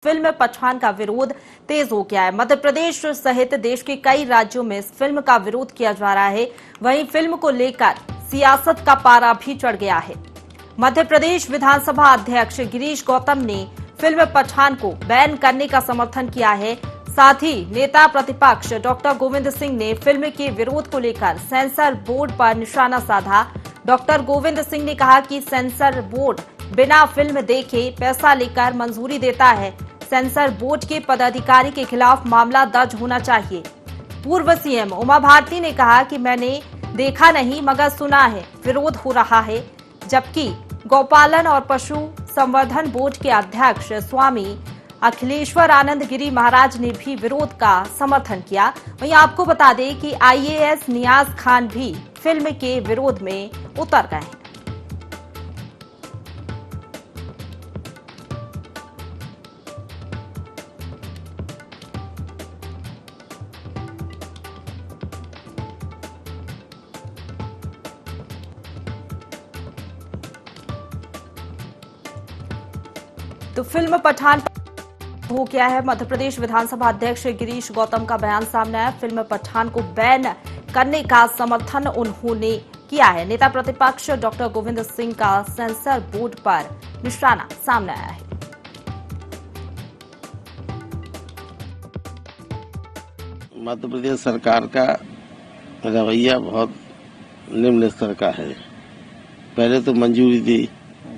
Film Pathan का विरोध तेज हो गया है। मध्य प्रदेश सहित देश के कई राज्यों में इस फिल्म का विरोध किया जा रहा है। वहीं फिल्म को लेकर सियासत का पारा भी चढ़ गया है। मध्य प्रदेश विधानसभा अध्यक्ष गिरीश गौतम ने फिल्म पठान को बैन करने का समर्थन किया है। साथ ही नेता प्रतिपक्ष डॉक्टर गोविंद सिंह ने फिल्म के विरोध को लेकर सेंसर बोर्ड पर निशाना साधा। डॉक्टर गोविंद सिंह ने कहा कि सेंसर बोर्ड बिना फिल्म देखे पैसा लेकर मंजूरी देता है। सेंसर बोर्ड के पदाधिकारी के खिलाफ मामला दर्ज होना चाहिए। पूर्व सीएम उमा भारती ने कहा कि मैंने देखा नहीं मगर सुना है विरोध हो रहा है। जबकि गौपालन और पशु संवर्धन बोर्ड के अध्यक्ष स्वामी अखिलेश्वर आनंद गिरी महाराज ने भी विरोध का समर्थन किया। वहीं आपको बता दें कि आईएएस नियाज खान भी फिल्म के विरोध में उतर गए हैं। तो फिल्म पठान हो गया है। मध्य प्रदेश विधानसभा अध्यक्ष गिरीश गौतम का बयान सामने आया। फिल्म पठान को बैन करने का समर्थन उन्होंने किया है। नेता प्रतिपक्ष डॉक्टर गोविंद सिंह का सेंसर बोर्ड पर निशाना सामने आया है। मध्य प्रदेश सरकार का रवैया बहुत निम्न स्तर का है। पहले तो मंजूरी दी,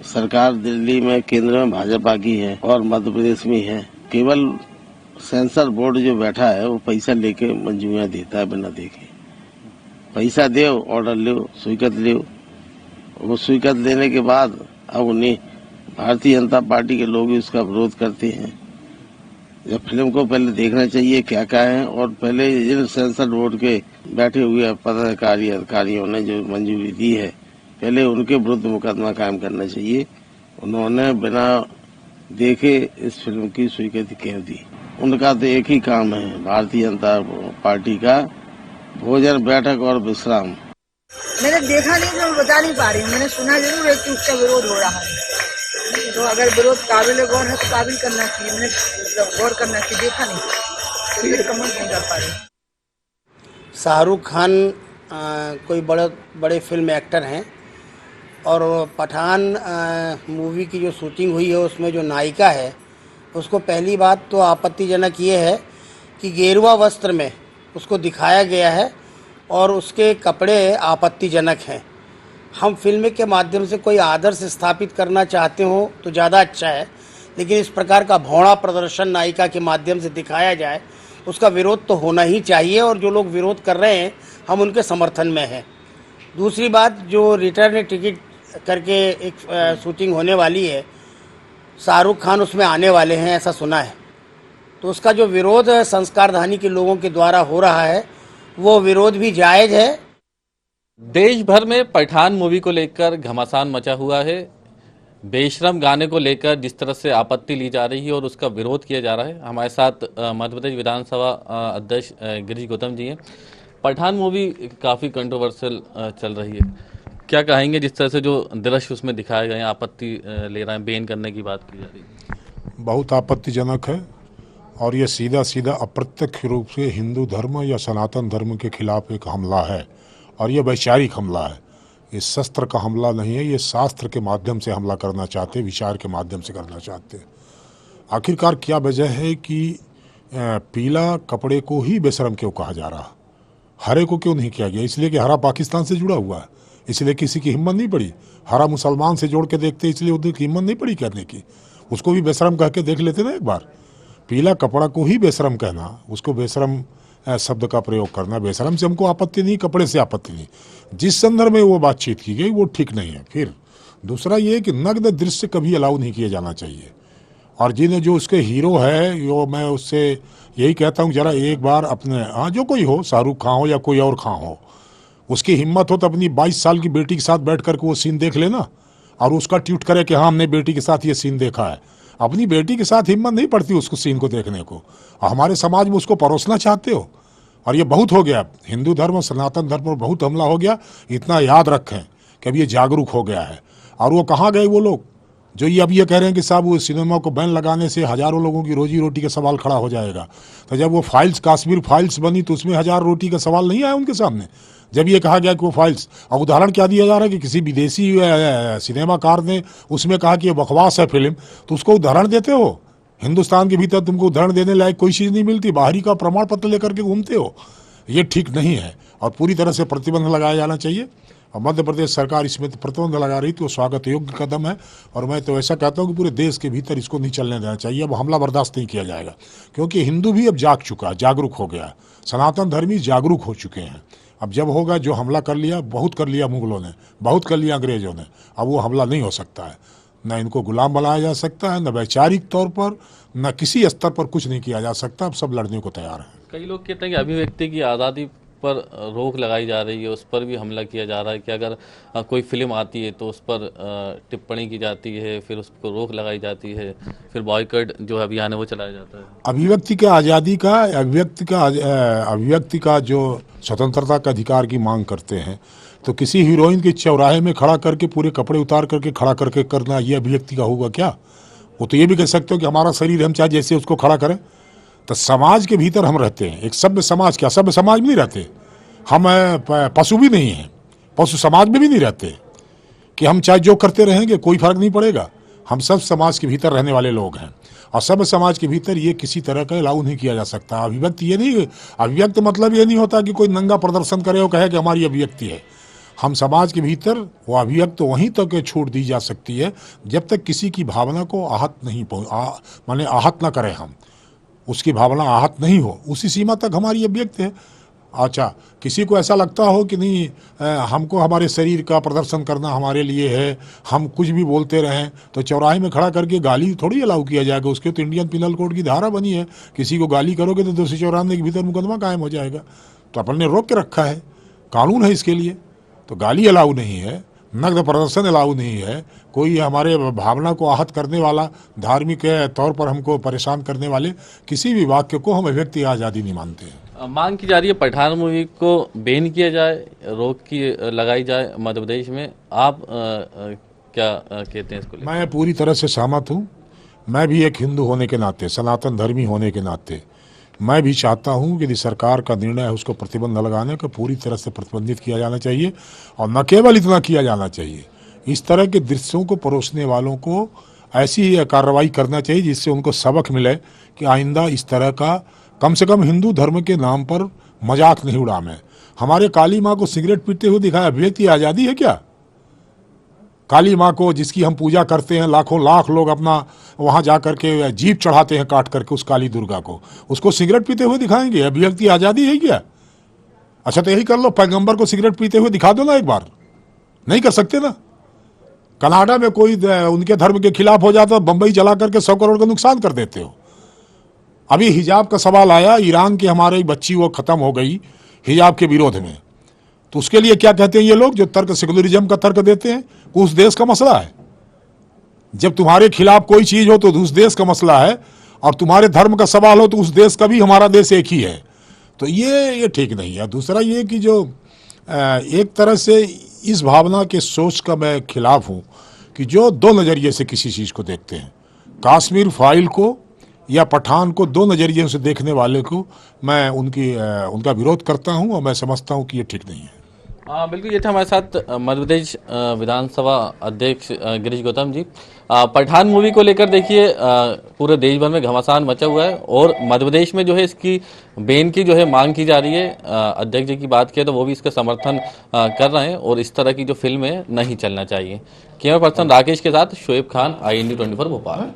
सरकार दिल्ली में केंद्र में भाजपा की है और मध्य प्रदेश में है। केवल सेंसर बोर्ड जो बैठा है वो पैसा लेके मंजूरियां देता है बिना देखे। पैसा दे, ऑर्डर लो, स्वीकृत लो। वो स्वीकृत लेने के बाद अब उन्हें भारतीय जनता पार्टी के लोग उसका विरोध करते हैं। जब फिल्म को पहले देखना चाहिए क्या क्या है, और पहले जिन सेंसर बोर्ड के बैठे हुए पदाधिकारी अधिकारियों ने जो मंजूरी दी है पहले उनके विरुद्ध मुकदमा कायम करना चाहिए। उन्होंने बिना देखे इस फिल्म की स्वीकृति क्यों दी? उनका तो एक ही काम है भारतीय जनता पार्टी का, भोजन बैठक और विश्राम। मैंने देखा नहीं तो बता नहीं पा रही हूँ। मैंने सुना जरूर है कि उसका विरोध हो रहा है, तो अगर विरोध काबिल गौर है तो काबिल करना चाहिए। मैंने गौर करना चाहिए, देखा नहीं तो ये कमेंट नहीं कर पा रही। शाहरुख खान कोई बड़े फिल्म एक्टर हैं और पठान मूवी की जो शूटिंग हुई है उसमें जो नायिका है उसको पहली बात तो आपत्तिजनक ये है कि गेरुआ वस्त्र में उसको दिखाया गया है और उसके कपड़े आपत्तिजनक हैं। हम फिल्म के माध्यम से कोई आदर्श स्थापित करना चाहते हो तो ज़्यादा अच्छा है, लेकिन इस प्रकार का भौड़ा प्रदर्शन नायिका के माध्यम से दिखाया जाए उसका विरोध तो होना ही चाहिए, और जो लोग विरोध कर रहे हैं हम उनके समर्थन में हैं। दूसरी बात, जो रिटर्न टिकट करके एक शूटिंग होने वाली है, शाहरुख खान उसमें आने वाले हैं ऐसा सुना है, तो उसका जो विरोध संस्कारधानी के लोगों के द्वारा हो रहा है वो विरोध भी जायज़ है। देश भर में पठान मूवी को लेकर घमासान मचा हुआ है। बेशरम गाने को लेकर जिस तरह से आपत्ति ली जा रही है और उसका विरोध किया जा रहा है। हमारे साथ मध्य प्रदेश विधानसभा अध्यक्ष गिरीश गौतम जी हैं। पठान मूवी काफ़ी कंट्रोवर्शियल चल रही है, क्या कहेंगे जिस तरह से जो दृश्य उसमें दिखाए गए हैं, आपत्ति ले रहे हैं, बैन करने की बात की जा रही है? बहुत आपत्तिजनक है और ये सीधा सीधा अप्रत्यक्ष रूप से हिंदू धर्म या सनातन धर्म के खिलाफ एक हमला है, और ये वैचारिक हमला है। ये शस्त्र का हमला नहीं है, ये शास्त्र के माध्यम से हमला करना चाहते, विचार के माध्यम से करना चाहते। आखिरकार क्या वजह है कि पीला कपड़े को ही बेशरम क्यों कहा जा रहा, हरे को क्यों नहीं किया गया? इसलिए कि हरा पाकिस्तान से जुड़ा हुआ है, इसलिए किसी की हिम्मत नहीं पड़ी। हरा मुसलमान से जोड़ के देखते इसलिए उनकी हिम्मत नहीं पड़ी कहने की, उसको भी बेशरम कह के देख लेते ना एक बार। पीला कपड़ा को ही बेशरम कहना, उसको बेशरम शब्द का प्रयोग करना, बेशरम से हमको आपत्ति नहीं, कपड़े से आपत्ति नहीं। जिस संदर्भ में वो बातचीत की गई वो ठीक नहीं है। फिर दूसरा ये कि नग्न दृश्य कभी अलाउ नहीं किए जाना चाहिए, और जो उसके हीरो है वो मैं उससे यही कहता हूँ जरा एक बार अपने जो कोई हो, शाहरुख खान हो या कोई और खान हो, उसकी हिम्मत हो तो अपनी 22 साल की बेटी के साथ बैठ करके वो सीन देख लेना और उसका ट्वीट करे कि हाँ हमने बेटी के साथ ये सीन देखा है। अपनी बेटी के साथ हिम्मत नहीं पड़ती उसको सीन को देखने को, हमारे समाज में उसको परोसना चाहते हो, और ये बहुत हो गया। हिंदू धर्म और सनातन धर्म पर बहुत हमला हो गया, इतना याद रखें कि अब ये जागरूक हो गया है। और वो कहाँ गए वो लोग जो ये अब ये कह रहे हैं कि साहब वो सिनेमा को बैन लगाने से हज़ारों लोगों की रोजी रोटी का सवाल खड़ा हो जाएगा, तो जब वो फाइल्स कश्मीर फाइल्स बनी तो उसमें हज़ार रोटी का सवाल नहीं आया उनके सामने। जब ये कहा गया कि वो फाइल्स, और उदाहरण क्या दिया जा रहा है कि किसी विदेशी सिनेमाकार ने उसमें कहा कि ये बकवास है फिल्म, तो उसको उदाहरण देते हो। हिंदुस्तान के भीतर तुमको उदाहरण देने लायक कोई चीज़ नहीं मिलती, बाहरी का प्रमाण पत्र लेकर के घूमते हो। ये ठीक नहीं है और पूरी तरह से प्रतिबंध लगाया जाना चाहिए। और मध्य प्रदेश सरकार इसमें प्रतिबंध लगा रही तो स्वागत योग्य कदम है, और मैं तो ऐसा कहता हूँ कि पूरे देश के भीतर इसको नहीं चलने देना चाहिए। अब हमला बर्दाश्त नहीं किया जाएगा, क्योंकि हिंदू भी अब जाग चुका है, जागरूक हो गया, सनातन धर्मी जागरूक हो चुके हैं। अब जब होगा, जो हमला कर लिया, बहुत कर लिया मुगलों ने, बहुत कर लिया अंग्रेजों ने, अब वो हमला नहीं हो सकता है। न इनको गुलाम बनाया जा सकता है, न वैचारिक तौर पर, न किसी स्तर पर कुछ नहीं किया जा सकता। अब सब लड़ने को तैयार हैं। कई लोग कहते हैं कि अभिव्यक्ति की आज़ादी पर रोक लगाई जा रही है, उस पर भी हमला किया जा रहा है कि अगर कोई फिल्म आती है तो उस पर टिप्पणी की जाती है, फिर उस पर रोक लगाई जाती है, फिर बॉयकॉट जो अभियान है वो चलाया जाता है। अभिव्यक्ति की आज़ादी का, अभिव्यक्ति का जो स्वतंत्रता का अधिकार की मांग करते हैं, तो किसी हीरोइन के चौराहे में खड़ा करके पूरे कपड़े उतार करके खड़ा करके करना, ये अभिव्यक्ति का होगा क्या? वो तो ये भी कह सकते हो कि हमारा शरीर, हम चाहे जैसे उसको खड़ा करें। तो समाज के भीतर हम रहते हैं, एक सभ्य समाज। क्या सभ्य समाज में नहीं रहते? हम पशु भी नहीं हैं, पशु समाज में भी नहीं रहते कि हम चाहे जो करते रहेंगे कोई फर्क नहीं पड़ेगा। हम सब समाज के भीतर रहने वाले लोग हैं, और सब समाज के भीतर ये किसी तरह का अलाउ नहीं किया जा सकता। अभिव्यक्ति ये नहीं, अभिव्यक्त मतलब ये नहीं होता कि कोई नंगा प्रदर्शन करे और कहे कि हमारी अभिव्यक्ति है। हम समाज के भीतर वो अभिव्यक्त वहीं तक छूट दी जा सकती है जब तक किसी की भावना को आहत नहीं माने आहत ना करें, हम उसकी भावना आहत नहीं हो, उसी सीमा तक हमारी अभिव्यक्त है। अच्छा, किसी को ऐसा लगता हो कि नहीं हमको हमारे शरीर का प्रदर्शन करना हमारे लिए है, हम कुछ भी बोलते रहें, तो चौराहे में खड़ा करके गाली थोड़ी अलाउ किया जाएगा। उसके तो इंडियन पिनल कोड की धारा बनी है, किसी को गाली करोगे तो 294 के भीतर मुकदमा कायम हो जाएगा। तो अपन ने रोक के रखा है, कानून है इसके लिए। तो गाली अलाउ नहीं है, नग्न प्रदर्शन अलाउ नहीं है, कोई हमारे भावना को आहत करने वाला, धार्मिक तौर पर हमको परेशान करने वाले किसी भी वाक्य को हम अभिव्यक्ति आज़ादी नहीं मानते हैं। मांग की जा रही है पठान मूवी को बैन किया जाए, रोक की लगाई जाए मध्य प्रदेश में। आप क्या कहते हैं इसको? मैं पूरी तरह से सहमत हूँ। मैं भी एक हिंदू होने के नाते, सनातन धर्मी होने के नाते, मैं भी चाहता हूं कि यदि सरकार का निर्णय है उसको प्रतिबंध लगाने का, पूरी तरह से प्रतिबंधित किया जाना चाहिए। और न केवल इतना किया जाना चाहिए, इस तरह के दृश्यों को परोसने वालों को ऐसी कार्रवाई करना चाहिए जिससे उनको सबक मिले कि आइंदा इस तरह का, कम से कम हिंदू धर्म के नाम पर मजाक नहीं उड़ाएं। हमारे काली माँ को सिगरेट पीते हुए दिखाया, अभिव्यक्ति आज़ादी है क्या? काली माँ को, जिसकी हम पूजा करते हैं, लाखों लाख लोग अपना वहाँ जा करके जीप चढ़ाते हैं काट करके उस काली दुर्गा को, उसको सिगरेट पीते हुए दिखाएंगे? अभिव्यक्ति आज़ादी है क्या? अच्छा, तो यही कर लो, पैगंबर को सिगरेट पीते हुए दिखा दो ना एक बार। नहीं कर सकते ना? कनाडा में कोई उनके धर्म के खिलाफ हो जाता, बंबई चला करके 100 करोड़ का नुकसान कर देते हो। अभी हिजाब का सवाल आया, ईरान की हमारी बच्ची वो खत्म हो गई हिजाब के विरोध में, तो उसके लिए क्या कहते हैं ये लोग जो तर्क सेकुलरिज्म का तर्क देते हैं कि उस देश का मसला है। जब तुम्हारे खिलाफ कोई चीज हो तो उस देश का मसला है, और तुम्हारे धर्म का सवाल हो तो उस देश का भी, हमारा देश एक ही है। तो ये ठीक नहीं है। दूसरा ये कि जो एक तरह से इस भावना के सोच का मैं खिलाफ हूँ कि जो दो नज़रिए से किसी चीज़ को देखते हैं, कश्मीर फाइल को या पठान को दो नज़रिए से देखने वाले को मैं उनका विरोध करता हूं, और मैं समझता हूं कि ये ठीक नहीं है। बिल्कुल, ये था हमारे साथ मध्य प्रदेश विधानसभा अध्यक्ष गिरीश गौतम जी। पठान मूवी को लेकर देखिए पूरे देश भर में घमासान मचा हुआ है, और मध्य प्रदेश में जो है इसकी बैन की जो है मांग की जा रही है। अध्यक्ष जी की बात किया तो वो भी इसका समर्थन कर रहे हैं, और इस तरह की जो फिल्म है नहीं चलना चाहिए। कैमरा पर्सन राकेश के साथ शोएब खान, IND 24 भोपाल।